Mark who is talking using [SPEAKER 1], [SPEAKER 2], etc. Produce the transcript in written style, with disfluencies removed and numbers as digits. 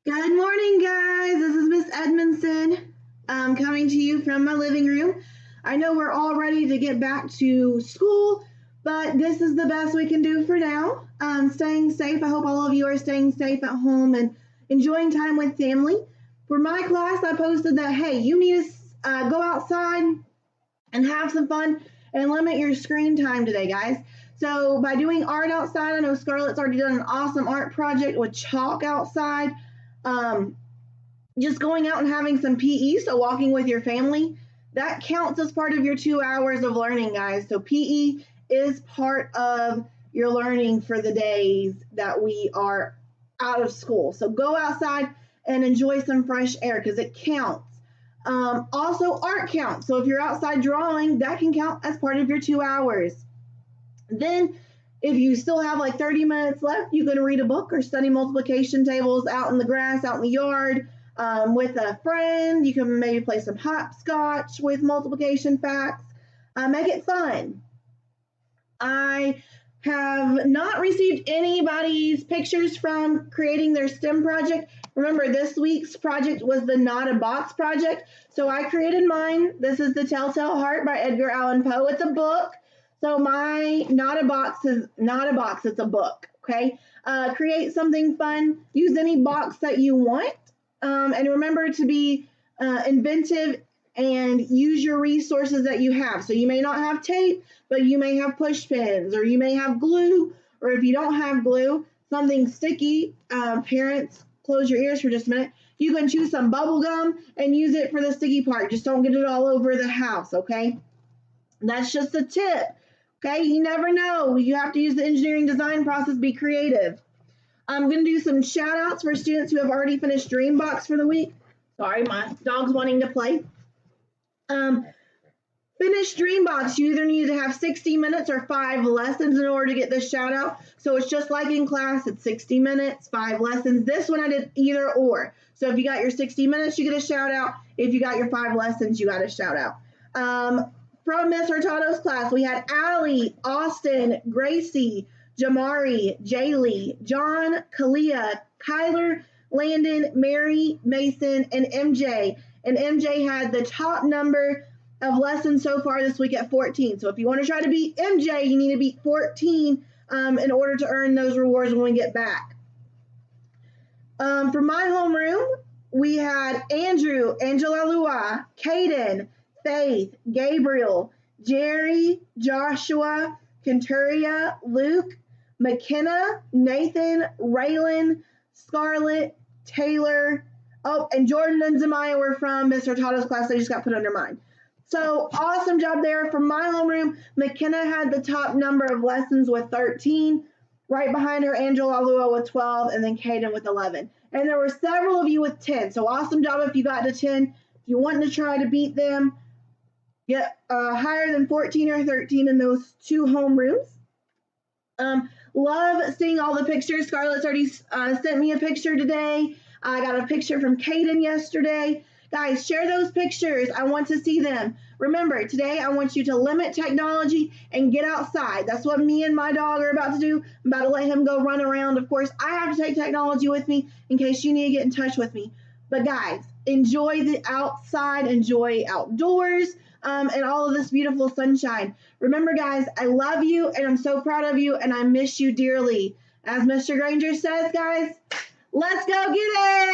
[SPEAKER 1] Good morning, guys. This is Miss Edmondson coming to you from my living room. I know we're all ready to get back to school, but this is the best we can do for now. Staying safe. I hope all of you are staying safe at home and enjoying time with family. For my class, I posted that, hey, you need to go outside and have some fun and limit your screen time today, guys. So by doing art outside, I know Scarlett's already done an awesome art project with chalk outside. Just going out and having some PE, so walking with your family, that counts as part of your 2 hours of learning, guys. So PE is part of your learning for the days that we are out of school. So go outside and enjoy some fresh air because it counts. Also, art counts. So if you're outside drawing, that can count as part of your 2 hours. Then if you still have like 30 minutes left, you can read a book or study multiplication tables out in the grass, out in the yard with a friend. You can maybe play some hopscotch with multiplication facts. Make it fun. I have not received anybody's pictures from creating their STEM project. Remember, this week's project was the Not a Box project. So I created mine. This is The Telltale Heart by Edgar Allan Poe. It's a book. So my Not a Box is not a box, it's a book, okay? Create something fun. Use any box that you want. And remember to be inventive and use your resources that you have. So you may not have tape, but you may have push pins, or you may have glue, or if you don't have glue, something sticky. Parents, close your ears for just a minute. You can choose some bubble gum and use it for the sticky part. Just don't get it all over the house, okay? That's just a tip. Okay, you never know. You have to use the engineering design process, be creative. I'm going to do some shout outs for students who have already finished Dreambox for the week. Sorry, my dog's wanting to play. Finish Dreambox. You either need to have 60 minutes or 5 lessons in order to get this shout out. So it's just like in class, it's 60 minutes, 5 lessons. This one I did either or. So if you got your 60 minutes, you get a shout out. If you got your 5 lessons, you got a shout out. From Miss Hurtado's class, we had Allie, Austin, Gracie, Jamari, Jaylee, John, Kalia, Kyler, Landon, Mary, Mason, and MJ. And MJ had the top number of lessons so far this week at 14. So if you want to try to beat MJ, you need to beat 14 in order to earn those rewards when we get back. For my homeroom, we had Andrew, Angela Lua, Caden, Faith, Gabriel, Jerry, Joshua, Kenturia, Luke, McKenna, Nathan, Raylan, Scarlett, Taylor, and Jordan and Zemiah were from Miss Hurtado's class. They just got put under mine. So awesome job there. For my homeroom, McKenna had the top number of lessons with 13. Right behind her, Angela Lua with 12, and then Caden with 11. And there were several of you with 10. So awesome job if you got to 10. If you want to try to beat them, get higher than 14 or 13 in those 2 homerooms. Love seeing all the pictures. Scarlett's already sent me a picture today. I got a picture from Caden yesterday. Guys, share those pictures. I want to see them. Remember, today I want you to limit technology and get outside. That's what me and my dog are about to do. I'm about to let him go run around. Of course, I have to take technology with me in case you need to get in touch with me. But guys, enjoy the outside, enjoy outdoors, and all of this beautiful sunshine. Remember, guys, I love you, and I'm so proud of you, and I miss you dearly. As Mr. Granger says, guys, let's go get it!